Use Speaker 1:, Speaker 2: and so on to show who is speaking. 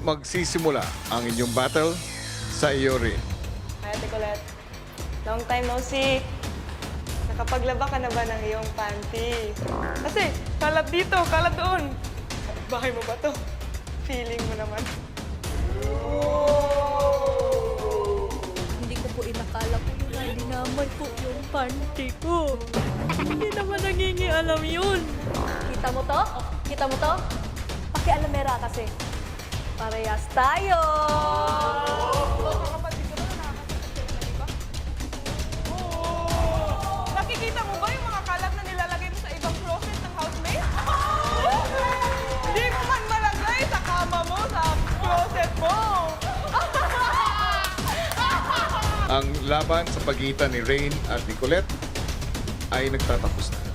Speaker 1: magsisimula ang inyong battle sa iyo rin.
Speaker 2: Hi, Ate Colette. Long time no see. Nakapaglaba ka na ba ng iyong panty? Kasi, kalat dito, kalat doon. Bahay mo ba to? Feeling mo naman.
Speaker 3: Hindi ko po inakala ko yun ay dinaman po yung panty ko. Hindi naman nangingialam yun. Kita mo to? Kita mo to? Pakialamera kasi. Parehas tayo!
Speaker 2: Nakikita mo ba yung mga kalat na nilalagay mo sa ibang closet ng housemate? Hindi mo man malagay sa kama mo, sa closet mo.
Speaker 1: Ang laban sa pagitan ni Rain at Nicolette ay nagtatapos na.